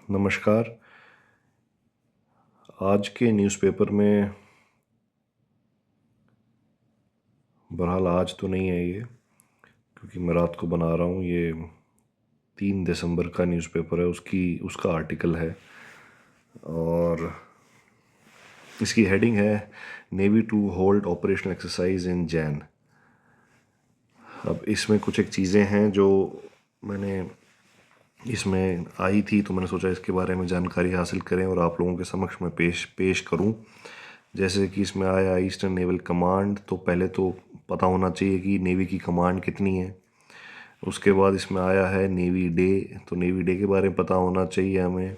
नमस्कार। आज के न्यूज़पेपर में, बहरहाल आज तो नहीं है ये, क्योंकि मैं रात को बना रहा हूँ। ये 3 दिसंबर का न्यूज़पेपर है, उसका आर्टिकल है और इसकी हेडिंग है navy to hold operational exercise in Jan. अब इसमें कुछ एक चीज़ें हैं जो मैंने इसमें आई थी, तो मैंने सोचा इसके बारे में जानकारी हासिल करें और आप लोगों के समक्ष में पेश करूं। जैसे कि इसमें आया ईस्टर्न नेवल कमांड, तो पहले तो पता होना चाहिए कि नेवी की कमांड कितनी है। उसके बाद इसमें आया है नेवी डे, तो नेवी डे के बारे में पता होना चाहिए हमें।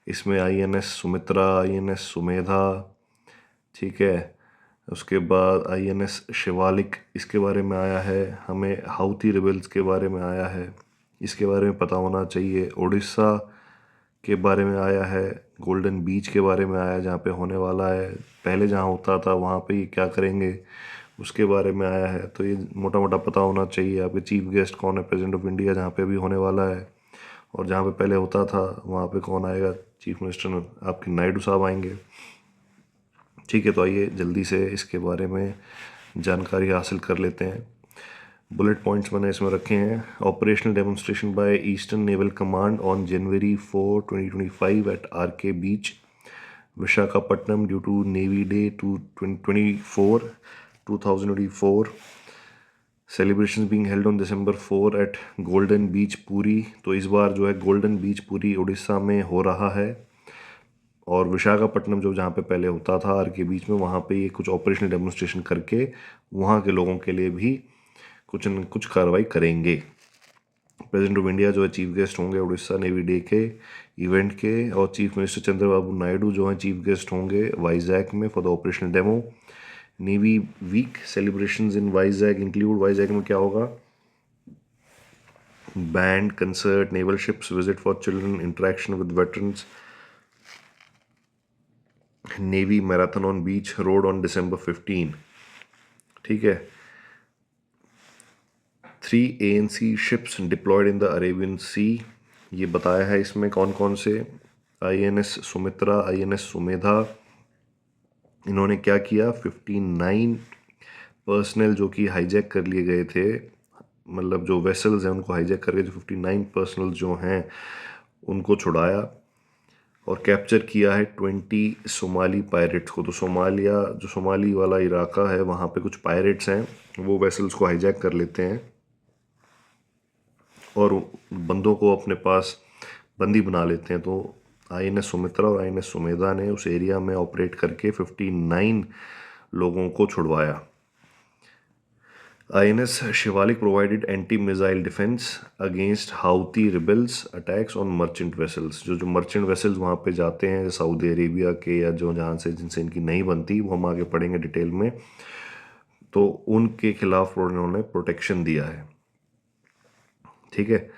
इसमें आईएनएस सुमित्रा, आईएनएस सुमेधा, ठीक है। उसके बाद आईएनएस शिवालिक, इसके बारे में आया है। हमें हाउती रिबल्स के बारे में आया है, इसके बारे में पता होना चाहिए। उड़ीसा के बारे में आया है। गोल्डन बीच के बारे में आया, जहाँ पे होने वाला है। पहले जहाँ होता था वहाँ पे ये क्या करेंगे, उसके बारे में आया है। तो ये मोटा मोटा पता होना चाहिए। आपके चीफ गेस्ट कौन है, प्रेसिडेंट ऑफ इंडिया जहाँ पे अभी होने वाला है, और जहाँ पे पहले होता था वहाँ पे कौन आएगा, चीफ मिनिस्टर आपके नायडू साहब आएंगे। ठीक है, तो आइए जल्दी से इसके बारे में जानकारी हासिल कर लेते हैं। बुलेट पॉइंट्स मैंने इसमें रखे हैं। Operational demonstration by eastern naval command on January 4, 2025 at RK beach, Visakhapatnam, due to navy day 2024 2024। Celebration being held on December 4 at golden beach Puri. तो इस बार जो है गोल्डन बीच पुरी उड़ीसा में हो रहा है, और विशाखापट्टनम जो जहाँ पे पहले होता था आर के बीच में, वहाँ पे ये कुछ ऑपरेशनल डेमोन्स्ट्रेशन करके वहाँ के लोगों के लिए भी कुछ न कुछ कार्रवाई करेंगे। प्रेसिडेंट ऑफ इंडिया जो है चीफ गेस्ट होंगे उड़ीसा नेवी डे के इवेंट के, और चीफ मिनिस्टर चंद्रबाबू नायडू जो हैं चीफ गेस्ट होंगे वाइजैक में for the operational demo. Navy week celebrations in Vizag include, Vizag में क्या होगा, band concert, naval ships visit for children, interaction with veterans, navy marathon on beach road on December 15। ठीक है। 3 ANC ships deployed in the Arabian sea, ये बताया है इसमें कौन कौन से। आईएनएस सुमित्रा, आईएनएस सुमेधा, इन्होंने क्या किया, 59 पर्सनल जो कि हाईजैक कर लिए गए थे, मतलब जो वेसल्स हैं उनको हाईजैक करके जो 59 पर्सनल जो हैं उनको छुड़ाया, और कैप्चर किया है 20 सोमाली पायरेट्स को। तो सोमालिया, जो सोमाली वाला इलाका है, वहाँ पे कुछ पायरेट्स हैं, वो वेसल्स को हाईजैक कर लेते हैं और बंदों को अपने पास बंदी बना लेते हैं। तो आईएनएस सुमित्रा और आईएनएस सुमेधा ने उस एरिया में ऑपरेट करके 59 लोगों को छुड़वाया। INS Shivalik provided anti missile defence against Houthi rebels attacks on merchant vessels. जो मर्चेंट वेसल्स वहाँ पे जाते हैं सऊदी अरेबिया के, या जो जहाँ से जिनसे इनकी नहीं बनती, वो हम आगे पढ़ेंगे डिटेल में, तो उनके खिलाफ उन्होंने प्रोटेक्शन दिया है। ठीक है।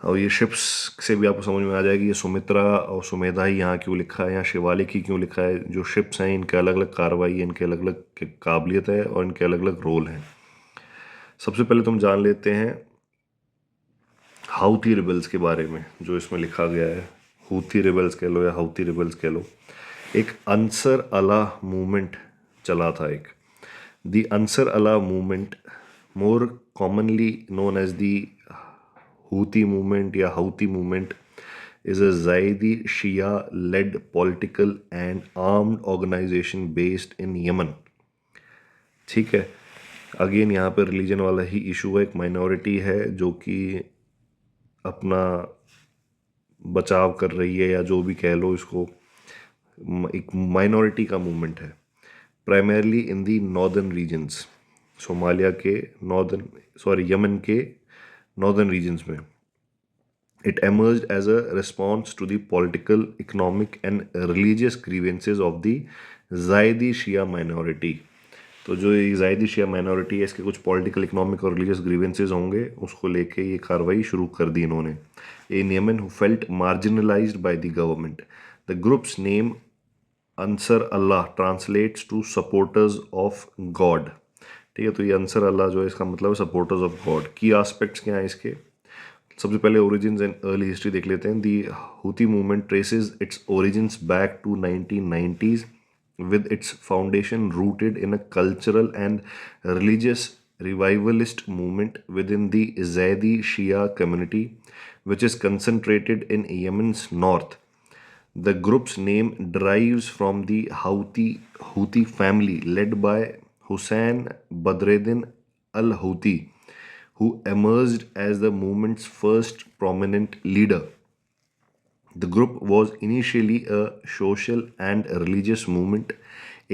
और ये शिप्स से भी आपको समझ में आ जाएगी ये सुमित्रा और सुमेधा ही यहाँ क्यों लिखा है, यहाँ शिवालिक ही क्यों लिखा है। जो शिप्स हैं इनके अलग अलग कार्रवाई है, इनके अलग अलग काबिलियत है और इनके अलग अलग रोल हैं। सबसे पहले तुम जान लेते हैं हाउती रिबल्स के बारे में, जो इसमें लिखा गया है। हूथी रिबल्स कह लो या हाउती रिबल्स कह लो। एक अंसर अल्लाह मूवमेंट चला था एक। The Ansar Allah movement, more commonly known as the Houthi movement या Houthi movement, is a Zaidi Shia led political and armed organization based in Yemen। ठीक है। अगेन यहाँ पर रिलीजन वाला ही इशू है। एक माइनॉरिटी है जो कि अपना बचाव कर रही है, या जो भी कह लो इसको, एक माइनॉरिटी का मूवमेंट है। Primarily in the northern regions, Somalia के यमन के नॉर्दर्न रीजन्स में। It emerged as a response to the political, economic and religious grievances of the Zaidi Shia minority। तो जो ये ज़ायदी शिया माइनॉरिटी है, इसके कुछ पॉलिटिकल, इकोनॉमिक और रिलीजियस ग्रीवेंसेज होंगे, उसको लेके ये कार्रवाई शुरू कर दी इन्होंने। In Yemen who felt marginalised by the government. The group's name Ansar Allah translates to supporters of God. ठीक है, तो ये अंसर अल्लाह जो है इसका मतलब है सपोर्टर्स ऑफ गॉड। की एस्पेक्ट्स क्या है इसके, सबसे पहले ओरिजिन्स एंड अर्ली हिस्ट्री देख लेते हैं. The Houthi movement traces its origins back to 1990s with its foundation rooted in a cultural and religious revivalist movement within the Zaidi Shia community, which is concentrated in Yemen's north. The group's name derives from the Houthi family led by Hussein Badreddin al-Houthi, who emerged as the movement's first prominent leader. The group was initially a social and religious movement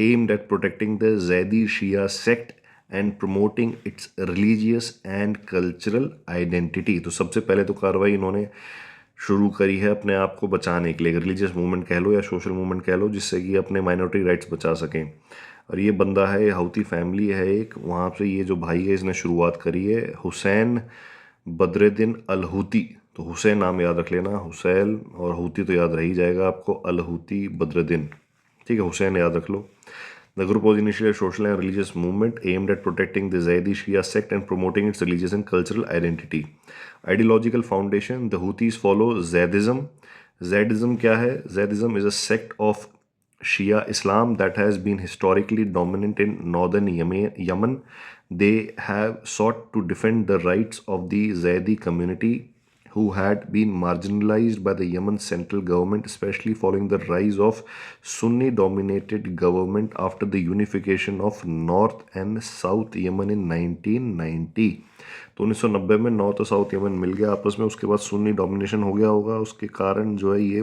aimed at protecting the Zaidi Shia sect and promoting its religious and cultural identity. तो सबसे पहले तो कार्रवाई इन्होंने शुरू करी है अपने आप को बचाने के लिए, रिलीजियस मूवमेंट कह लो या सोशल मूवमेंट कह लो, जिससे कि अपने माइनॉरिटी राइट्स बचा सकें. और ये बंदा है, हाउती फैमिली है एक, वहाँ से ये जो भाई है इसने शुरुआत करी है, हुसैन बदरुद्दीन अल हूती. तो हुसैन नाम याद रख लेना, हुसैन और हूती तो याद रह ही जाएगा आपको, अल हूती बदरुद्दीन, ठीक है, हुसैन याद रख लो. The group was initially a social and religious movement aimed at protecting the Zaidi Shia sect and promoting its religious and cultural identity. Ideological foundation, the Houthis follow Zaydism. Zaydism क्या है? Zaydism is a sect of Shia Islam that has been historically dominant in northern Yemen. They have sought to defend the rights of the Zaydi community who had been marginalized by the Yemen central government, especially following the rise of Sunni-dominated government after the unification of North and South Yemen in 1990. तो 1990 में north और south Yemen मिल गया आपस में, उसके बाद Sunni domination हो गया होगा, उसके कारण जो है ये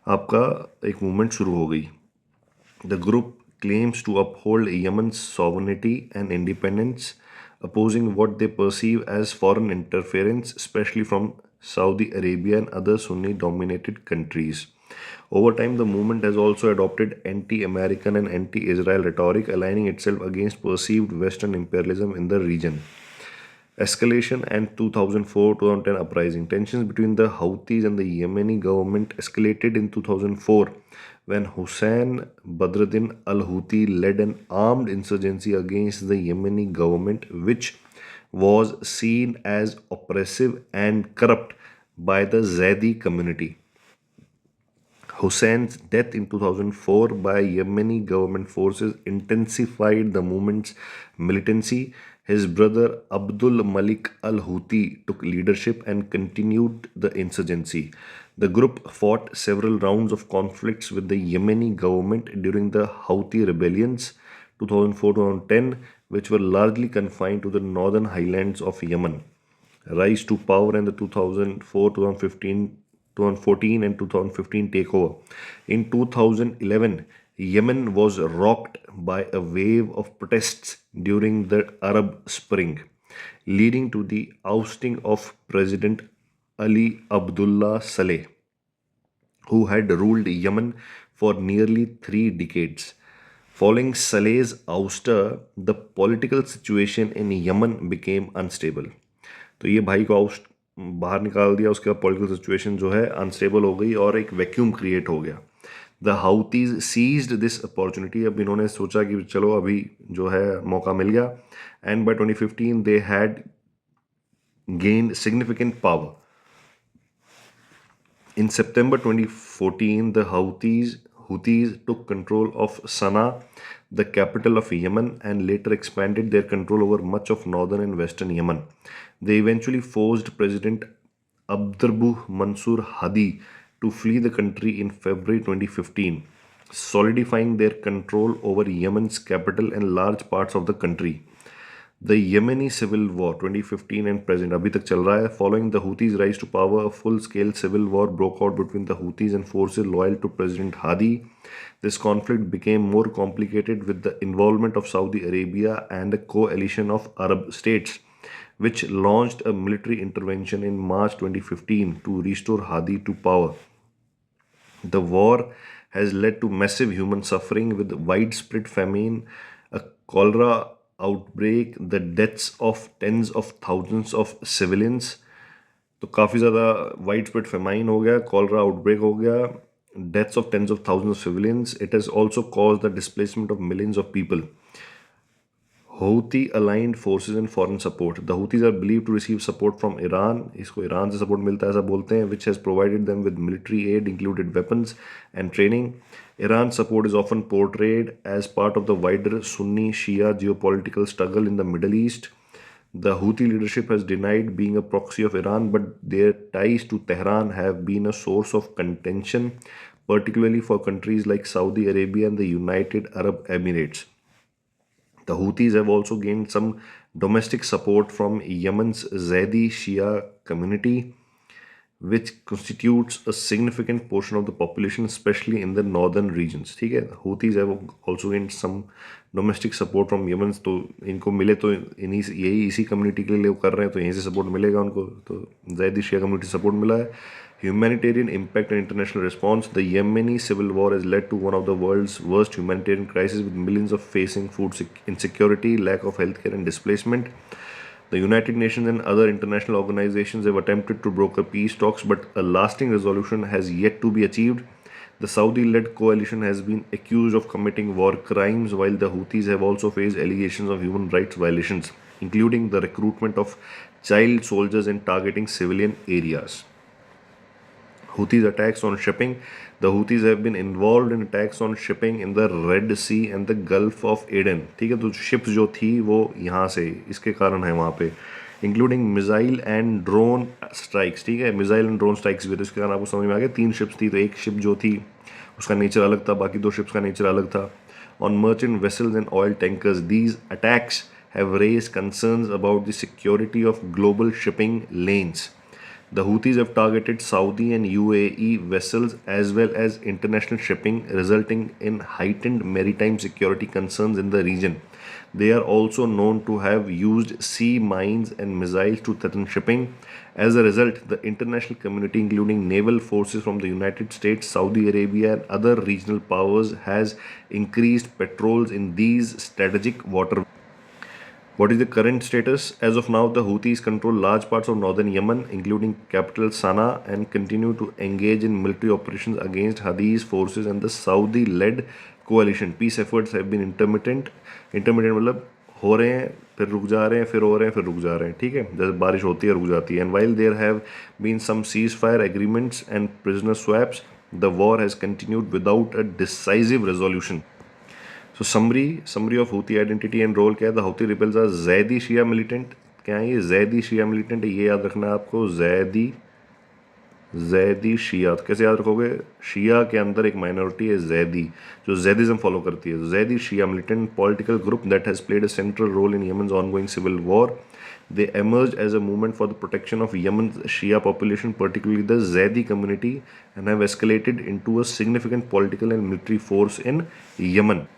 आपका एक मूवमेंट शुरू हो गई. The group claims to uphold Yemen's sovereignty and independence, opposing what they perceive as foreign interference, especially from Saudi Arabia and other Sunni-dominated countries. Over time, the movement has also adopted anti-American and anti-Israel rhetoric, aligning itself against perceived Western imperialism in the region. Escalation and 2004-2010 uprising. Tensions between the Houthis and the Yemeni government escalated in 2004 when Hussein Badruddin al-Houthi led an armed insurgency against the Yemeni government, which was seen as oppressive and corrupt by the Zaidi community. Hussein's death in 2004 by Yemeni government forces intensified the movement's militancy. His brother Abdul Malik al-Houthi took leadership and continued the insurgency. The group fought several rounds of conflicts with the Yemeni government during the Houthi rebellions 2004-2010, which were largely confined to the northern highlands of Yemen. Rise to power and the 2014 and 2015 takeover. In 2011, Yemen was rocked by a wave of protests during the Arab Spring, leading to the ousting of President Ali Abdullah Saleh, who had ruled Yemen for nearly 3 decades. Following Saleh's ouster, the political situation in Yemen became unstable. तो ये भाई को बाहर निकाल दिया, उसके बाद political situation जो है अनस्टेबल हो गई और एक वैक्यूम क्रिएट हो गया. The Houthis seized this opportunity. अब इन्होंने सोचा कि चलो अभी जो है मौका मिल गया, and by 2015 they had gained significant power. In September 2014, the Houthis took control of Sana'a, the capital of Yemen, and later expanded their control over much of northern and western Yemen. They eventually forced President Abdrabbuh Mansur Hadi to flee the country in February 2015, solidifying their control over Yemen's capital and large parts of the country. The Yemeni Civil War 2015 and present अभी तक चल रहा है. Following the Houthis' rise to power, a full-scale civil war broke out between the Houthis and forces loyal to President Hadi. This conflict became more complicated with the involvement of Saudi Arabia and a coalition of Arab states, which launched a military intervention in March 2015 to restore Hadi to power. The war has led to massive human suffering with widespread famine, a cholera outbreak, the deaths of tens of thousands of civilians. तो काफ़ी ज़्यादा wide spread famine हो गया, cholera outbreak हो गया, deaths of tens of thousands of civilians. It has also caused the displacement of millions of people. Houthi aligned forces and foreign support. The Houthis are believed to receive support from Iran. इसको Iran से support मिलता है ऐसा बोलते हैं, which has provided them with military aid, included weapons and training. Iran's support is often portrayed as part of the wider Sunni-Shia geopolitical struggle in the Middle East. The Houthi leadership has denied being a proxy of Iran, but their ties to Tehran have been a source of contention, particularly for countries like Saudi Arabia and the United Arab Emirates. The Houthis have also gained some domestic support from Yemen's Zaidi Shia community, which constitutes a significant portion of the population, especially in the northern regions. ठीक है, Houthis have also gained some domestic support from Yemen. तो इनको मिले तो इन्हीं यही इसी community के लिए वो कर रहे हैं, तो यहीं से सपोर्ट मिलेगा उनको. तो ज़ैदी शिया कम्युनिटी सपोर्ट मिला है. Humanitarian impact and international response. The Yemeni civil war has led to one of the world's worst humanitarian crises, with millions of facing food insecurity, lack of healthcare, and displacement. The United Nations and other international organizations have attempted to broker peace talks, but a lasting resolution has yet to be achieved. The Saudi-led coalition has been accused of committing war crimes, while the Houthis have also faced allegations of human rights violations, including the recruitment of child soldiers and targeting civilian areas. Houthis attacks on shipping. The Houthis have been involved in attacks on shipping in the Red Sea and the Gulf of Aden. ठीक है, तो ships जो थी वो यहाँ से इसके कारण है वहाँ पे, including missile and drone strikes. ठीक है, मिसाइल एंड ड्रोन स्ट्राइक्स भी, तो इसके कारण आपको समझ में आ गया. 3 शिप्स थी, तो एक शिप जो थी उसका नेचर अलग था, बाकी 2 शिप्स का नेचर अलग था. On merchant vessels and oil tankers, these attacks have raised concerns about the security of global shipping lanes. The Houthis have targeted Saudi and UAE vessels as well as international shipping, resulting in heightened maritime security concerns in the region. They are also known to have used sea mines and missiles to threaten shipping. As a result, the international community, including naval forces from the United States, Saudi Arabia, and other regional powers, has increased patrols in these strategic waterways. What is the current status? As of now, the Houthis control large parts of northern Yemen, including capital Sana'a, and continue to engage in military operations against Houthis forces and the Saudi-led coalition. Peace efforts have been intermittent. Intermittent मतलब हो रहे हैं, फिर रुक जा रहे हैं, फिर हो रहे हैं, फिर रुक जा रहे हैं. ठीक है, जैसे बारिश होती है रुक जाती है. And while there have been some ceasefire agreements and prisoner swaps, the war has continued without a decisive resolution. So summary of Houthi identity and role क्या है. The Houthi rebels are Zaidi Shia militant. क्या है ये Zaidi Shia militant है, ये याद रखना है आपको. Zaidi Shia, तो कैसे याद रखोगे? शिया के अंदर एक माइनॉरिटी है Zaidi, जो Zaidism फॉलो करती है. Zaidi Shia militant political group that has played a central role in Yemen's ongoing civil war. They emerged as a movement for the protection of Yemen's Shia population, particularly the Zaidi community, and have escalated into a significant political and military force in Yemen.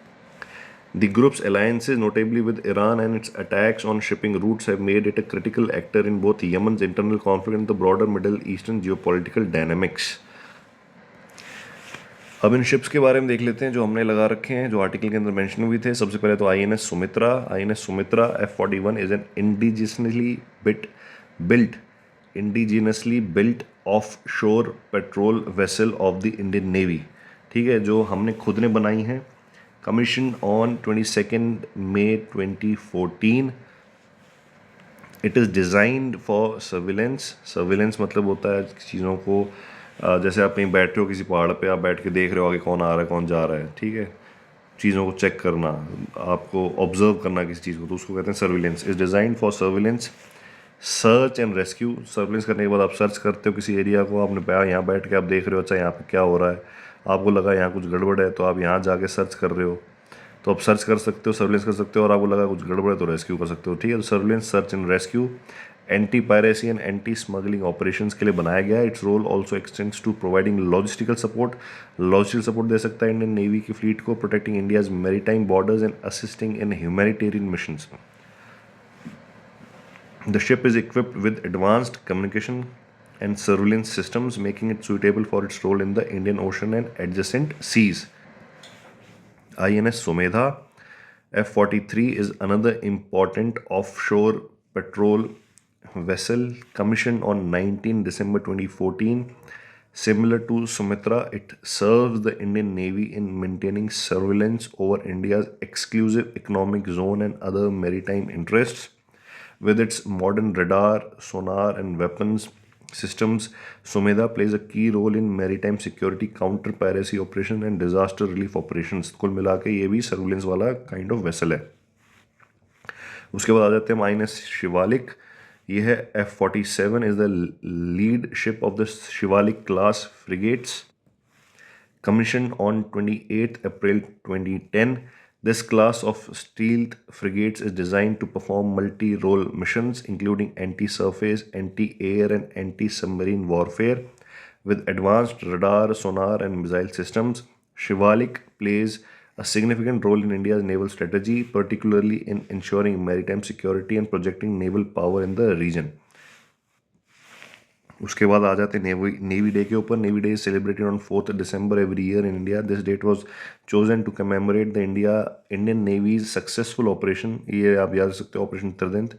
The group's alliances, notably with Iran and its attacks on shipping routes, have made it a critical actor in both Yemen's internal conflict and the broader Middle Eastern geopolitical dynamics. अब इन ships के बारे में देख लेते हैं जो हमने लगा रखे हैं, जो आर्टिकल के अंदर मेंशन हुए थे. सबसे पहले तो INS Sumitra F-41 is an indigenously built offshore patrol vessel of the Indian Navy. ठीक है, जो हमने खुद ने बनाई है. Commissioned on 22nd May 2014. It is designed for surveillance. Surveillance मतलब होता है चीज़ों को, जैसे आप कहीं बैठे हो किसी पहाड़ पे, आप बैठ के देख रहे हो आगे कौन आ रहा है कौन जा रहा है. ठीक है, चीज़ों को चेक करना, आपको ऑब्जर्व करना किसी चीज़ को, तो उसको कहते हैं surveillance. Is design for surveillance, search and rescue. Surveillance करने के बाद आप सर्च करते हो किसी एरिया को, आपने यहाँ बैठ के आप देख रहे हो अच्छा यहाँ पे क्या हो रहा है, आपको लगा यहाँ कुछ गड़बड़ है तो आप यहाँ जाके सर्च कर रहे हो, तो आप सर्च कर सकते हो, सर्विलेंस कर सकते हो, और आपको लगा कुछ गड़बड़ है तो रेस्क्यू कर सकते हो. ठीक है, तो surveillance, search and rescue, anti piracy and anti smuggling operations के लिए बनाया गया है. Its role also extends to providing logistical support. Logistical support दे सकता है इंडियन नेवी की फ्लीट को, protecting India's maritime borders and assisting in humanitarian missions. The ship is equipped with advanced communication and surveillance systems, making it suitable for its role in the Indian Ocean and adjacent seas. INS Sumedha F-43 is another important offshore patrol vessel commissioned on 19 December 2014. Similar to Sumitra, it serves the Indian Navy in maintaining surveillance over India's exclusive economic zone and other maritime interests. With its modern radar, sonar, and weapons systems, Sumedha plays a key role in maritime security, counter piracy operations, and disaster relief operations. कुल मिला के ये भी surveillance वाला kind of vessel है. उसके बाद आ जाते हैं INS शिवालिक. ये है F-47 is the lead ship of the Shivalik class frigates. Commissioned on 28 April 2010, this class of stealth frigates is designed to perform multi-role missions including anti-surface, anti-air and anti-submarine warfare. With advanced radar, sonar and missile systems, Shivalik plays a significant role in India's naval strategy, particularly in ensuring maritime security and projecting naval power in the region. उसके बाद आ जाते हैं navy day के ऊपर. Navy day is celebrated on 4th December every year in India. This date was chosen to commemorate the Indian navy's successful operation. ये आप याद रख सकते हो, ऑपरेशन त्रिदंत.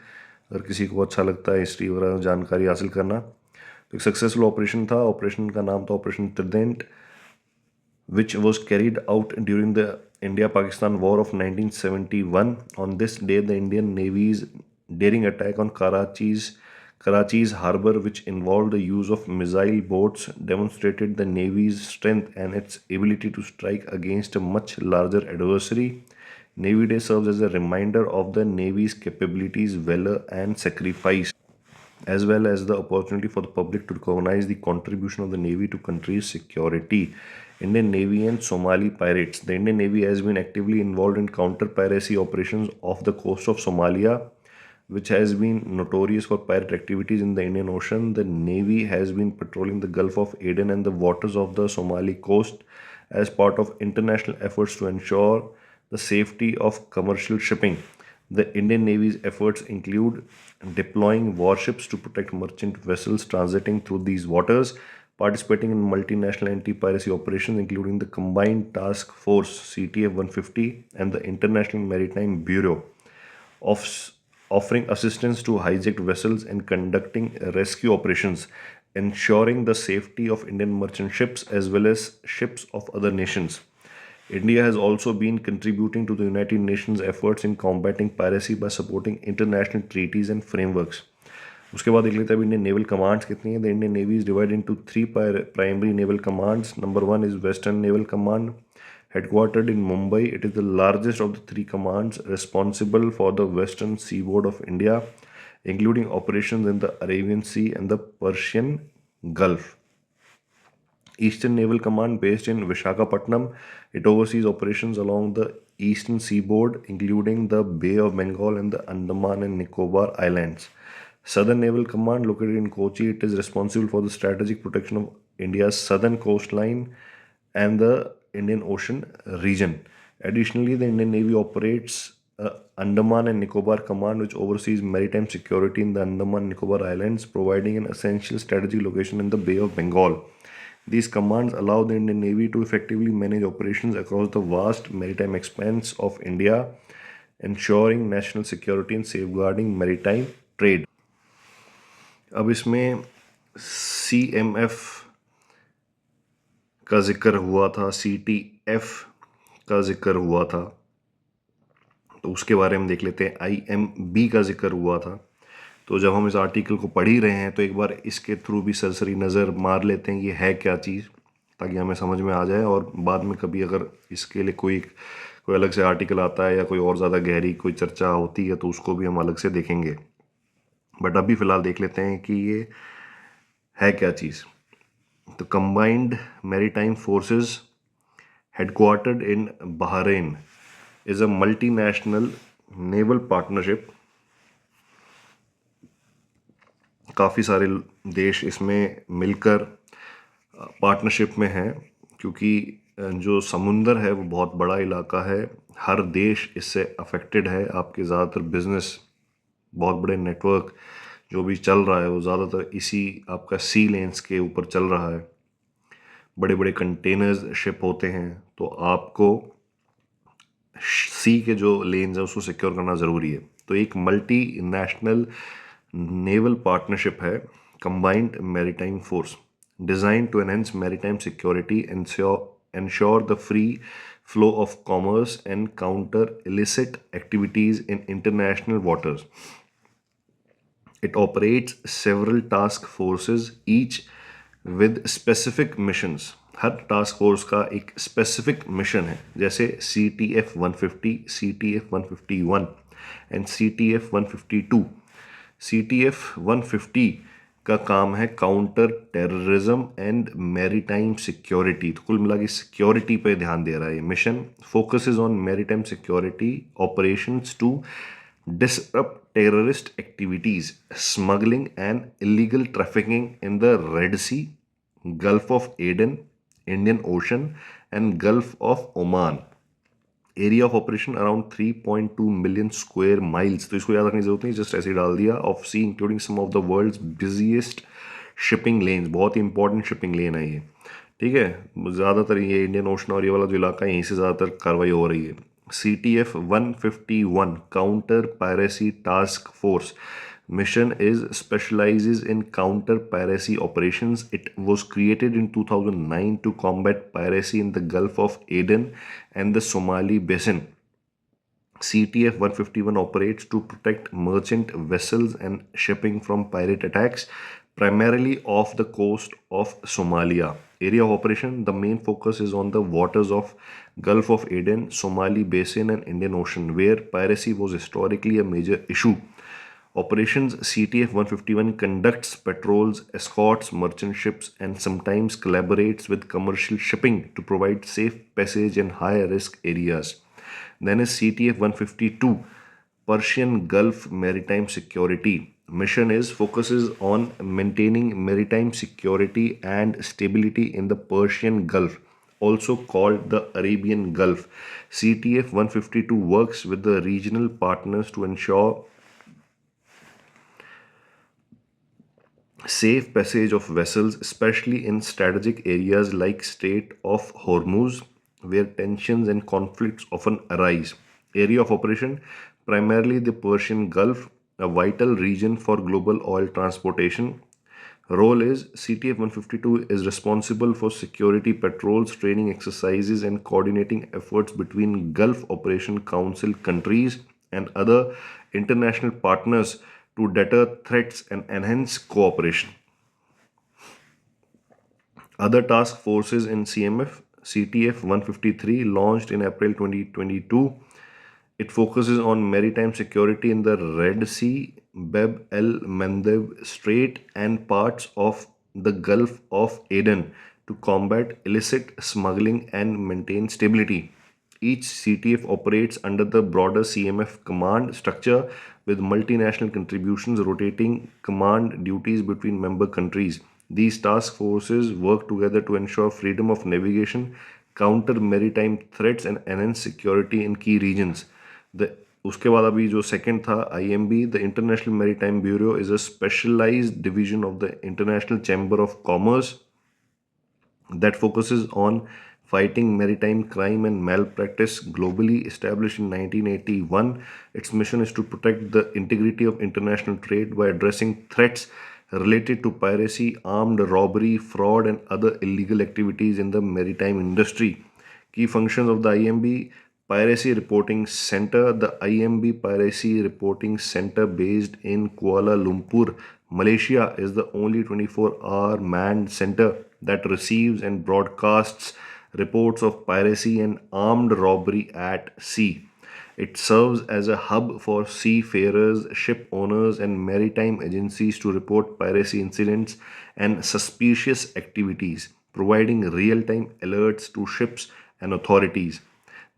अगर किसी को अच्छा लगता है हिस्ट्री वगैरह जानकारी हासिल करना, तो एक सक्सेसफुल ऑपरेशन था. ऑपरेशन का नाम था operation त्रिदंत, which was carried out during the India-Pakistan War of 1971. On this day, the Indian Navy's daring attack on Karachi's harbour, which involved the use of missile boats, demonstrated the Navy's strength and its ability to strike against a much larger adversary. Navy Day serves as a reminder of the Navy's capabilities, valor, and sacrifice, as well as the opportunity for the public to recognize the contribution of the Navy to country's security. Indian Navy and Somali pirates. The Indian Navy has been actively involved in counter-piracy operations off the coast of Somalia, which has been notorious for pirate activities in the Indian Ocean. The Navy has been patrolling the Gulf of Aden and the waters of the Somali coast as part of international efforts to ensure the safety of commercial shipping. The Indian Navy's efforts include deploying warships to protect merchant vessels transiting through these waters, participating in multinational anti-piracy operations including the Combined Task Force CTF 150 and the International Maritime Bureau, offering assistance to hijacked vessels and conducting rescue operations, ensuring the safety of Indian merchant ships as well as ships of other nations. India has also been contributing to the United Nations efforts in combating piracy by supporting international treaties and frameworks. उसके बाद देख लेते हैं Indian naval commands कितनी है. The Indian navy is divided into 3 primary naval commands. Number 1 is Western Naval Command, headquartered in Mumbai. It is the largest of the 3 commands, responsible for the western seaboard of India, including operations in the Arabian Sea and the Persian Gulf. Eastern Naval Command, based in Visakhapatnam. It oversees operations along the eastern seaboard, including the Bay of Bengal and the Andaman and Nicobar Islands. Southern Naval Command, located in Kochi. It is responsible for the strategic protection of India's southern coastline and the Indian Ocean region. Additionally, the Indian Navy operates Andaman and Nicobar Command, which oversees maritime security in the Andaman and Nicobar Islands, providing an essential strategic location in the Bay of Bengal. These commands allow the Indian Navy to effectively manage operations across the vast maritime expanse of India, ensuring national security and safeguarding maritime trade. अब इसमें CMF का जिक्र हुआ था, CTF का जिक्र हुआ था, तो उसके बारे में देख लेते हैं. IMB का जिक्र हुआ था. तो जब हम इस आर्टिकल को पढ़ ही रहे हैं तो एक बार इसके थ्रू भी सरसरी नज़र मार लेते हैं ये है क्या चीज़, ताकि हमें समझ में आ जाए. और बाद में कभी अगर इसके लिए कोई अलग से आर्टिकल आता है या कोई और ज़्यादा गहरी कोई चर्चा होती है तो उसको भी हम अलग से देखेंगे. बट अभी फ़िलहाल देख लेते हैं कि ये है क्या चीज़. तो combined maritime forces headquartered in Bahrain is a multinational naval partnership. काफ़ी सारे देश इसमें मिलकर पार्टनरशिप में हैं, क्योंकि जो समुंदर है वो बहुत बड़ा इलाका है. हर देश इससे अफेक्टेड है. आपके ज़्यादातर बिजनेस, बहुत बड़े नेटवर्क जो भी चल रहा है वो ज़्यादातर इसी आपका सी लेन्स के ऊपर चल रहा है. बड़े बड़े कंटेनर्स शिप होते हैं, तो आपको सी के जो लेन्स हैं उसको सिक्योर करना ज़रूरी है. तो एक मल्टी नेशनल नेवल पार्टनरशिप है combined maritime force. designed to enhance maritime security, ensure the free flow of commerce, and counter illicit activities in international waters. It operates several task forces, each with specific missions. Her task force का एक specific mission है, जैसे CTF-150, CTF-151 and CTF-152। CTF-150 का काम है counter terrorism and maritime security. तो कुल मिला के सिक्योरिटी पे ध्यान दे रहा है ये mission. Focuses on maritime security operations to disrupt terrorist activities, smuggling and illegal trafficking in the Red Sea, Gulf of Aden, Indian Ocean and Gulf of Oman। Area of operation around 3.2 million square miles. तो इसको याद रखने की जरूरत नहीं, just ऐसे ही डाल दिया। Of sea including some of the world's busiest shipping lanes. बहुत ही इंपॉर्टेंट शिपिंग लेन है ये, ठीक है। ज़्यादातर ये इंडियन ओशन और ये वाला जो इलाका है यहीं से ज़्यादातर कार्रवाई हो रही है। CTF-151 counter piracy task force mission is specializes in counter piracy operations. It was created in 2009 to combat piracy in the Gulf of Aden and the Somali Basin. CTF-151 operates to protect merchant vessels and shipping from pirate attacks, primarily off the coast of Somalia. Area of operation: the main focus is on the waters of Gulf of Aden, Somali Basin and Indian Ocean, where piracy was historically a major issue. Operations: CTF-151 conducts patrols, escorts merchant ships, and sometimes collaborates with commercial shipping to provide safe passage in high-risk areas. Then is CTF-152, Persian Gulf Maritime Security. Mission is focuses on maintaining maritime security and stability in the Persian Gulf, also called the Arabian Gulf. CTF-152 works with the regional partners to ensure safe passage of vessels, especially in strategic areas like Strait of Hormuz, where tensions and conflicts often arise. Area of operation: primarily the Persian Gulf, a vital region for global oil transportation. Role is: CTF-152 is responsible for security patrols, training exercises, and coordinating efforts between Gulf Operation Council countries and other international partners to deter threats and enhance cooperation. Other task forces in CMF: CTF-153, launched in April 2022. It focuses on maritime security in the Red Sea, Bab el Mandeb Strait, and parts of the Gulf of Aden to combat illicit smuggling and maintain stability. Each CTF operates under the broader CMF command structure with multinational contributions, rotating command duties between member countries. These task forces work together to ensure freedom of navigation, counter maritime threats, and enhance security in key regions. The उसके बाद अभी जो second था IMB, the International Maritime Bureau, is a specialised division of the International Chamber of Commerce that focuses on fighting maritime crime and malpractice globally. Established in 1981, its mission is to protect the integrity of international trade by addressing threats related to piracy, armed robbery, fraud, and other illegal activities in the maritime industry. Key functions of the IMB: Piracy Reporting Center. The IMB Piracy Reporting Center, based in Kuala Lumpur, Malaysia, is the only 24-hour manned center that receives and broadcasts reports of piracy and armed robbery at sea. It serves as a hub for seafarers, ship owners, and maritime agencies to report piracy incidents and suspicious activities, providing real time alerts to ships and authorities.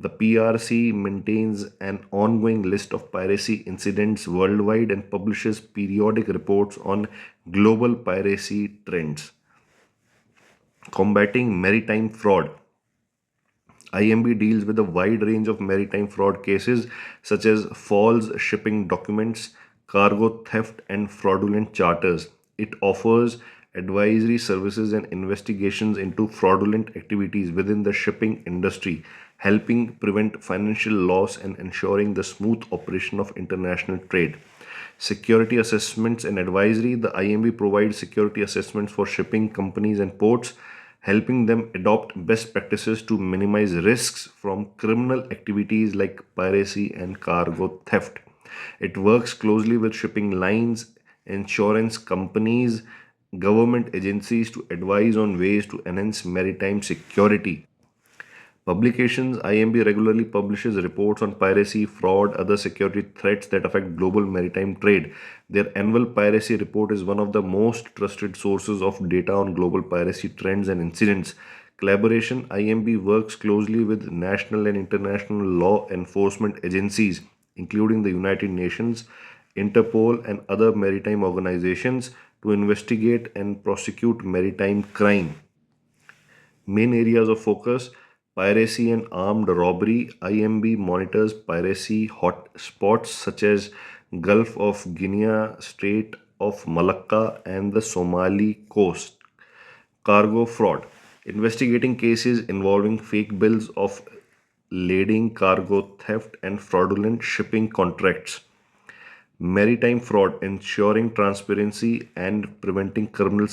The PRC maintains an ongoing list of piracy incidents worldwide and publishes periodic reports on global piracy trends. Combating maritime fraud. IMB deals with a wide range of maritime fraud cases such as false shipping documents, cargo theft, and fraudulent charters. It offers advisory services and investigations into fraudulent activities within the shipping industry, helping prevent financial loss and ensuring the smooth operation of international trade. Security assessments and advisory. The IMB provides security assessments for shipping companies and ports, helping them adopt best practices to minimize risks from criminal activities like piracy and cargo theft. It works closely with shipping lines, insurance companies, government agencies to advise on ways to enhance maritime security. Publications. IMB regularly publishes reports on piracy, fraud, other security threats that affect global maritime trade. Their annual piracy report is one of the most trusted sources of data on global piracy trends and incidents. Collaboration. IMB works closely with national and international law enforcement agencies, including the United Nations, Interpol, and other maritime organizations, to investigate and prosecute maritime crime. Main areas of focus: piracy and armed robbery. IMB monitors piracy hotspots such as Gulf of Guinea, Strait of Malacca, and the Somali coast. Cargo fraud. Investigating cases involving fake bills of lading, cargo theft, and fraudulent shipping contracts. Maritime fraud, ensuring transparency and preventing criminal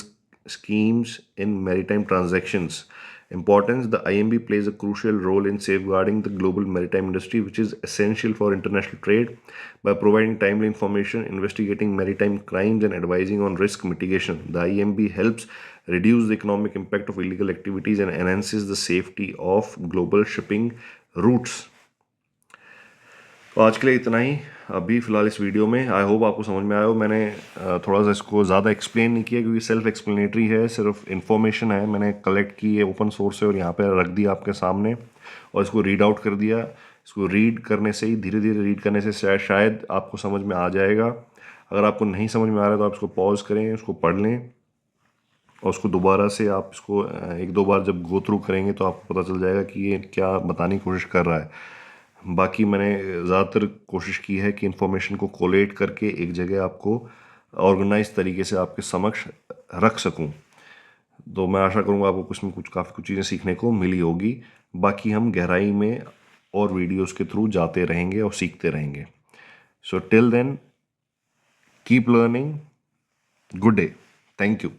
schemes in maritime transactions. Importance: the IMB plays a crucial role in safeguarding the global maritime industry, which is essential for international trade, by providing timely information, investigating maritime crimes, and advising on risk mitigation. The IMB helps reduce the economic impact of illegal activities and enhances the safety of global shipping routes. तो आज के लिए इतना ही अभी फ़िलहाल इस video में। I hope आपको समझ में आया हो। मैंने थोड़ा सा इसको ज़्यादा एक्सप्लेन नहीं किया क्योंकि सेल्फ एक्सप्लेनेटरी है, सिर्फ इन्फॉर्मेशन है। मैंने कलेक्ट की है, ओपन सोर्स है और यहाँ पे रख दिया आपके सामने और इसको रीड आउट कर दिया। इसको रीड करने से ही, धीरे धीरे रीड करने से शायद आपको समझ में आ जाएगा। अगर आपको नहीं समझ में आ रहा है तो आप इसको पॉज करें, उसको पढ़ लें और उसको दोबारा से आप इसको एक दो बार जब गो थ्रू करेंगे तो आपको पता चल जाएगा कि ये क्या बताने की कोशिश कर रहा है। बाकी मैंने ज़्यादातर कोशिश की है कि इन्फॉर्मेशन को कोलेट करके एक जगह आपको ऑर्गेनाइज तरीके से आपके समक्ष रख सकूं। तो मैं आशा करूंगा आपको कुछ काफ़ी कुछ चीज़ें सीखने को मिली होगी। बाकी हम गहराई में और वीडियोस के थ्रू जाते रहेंगे और सीखते रहेंगे। So till then, keep learning. Good day. Thank you.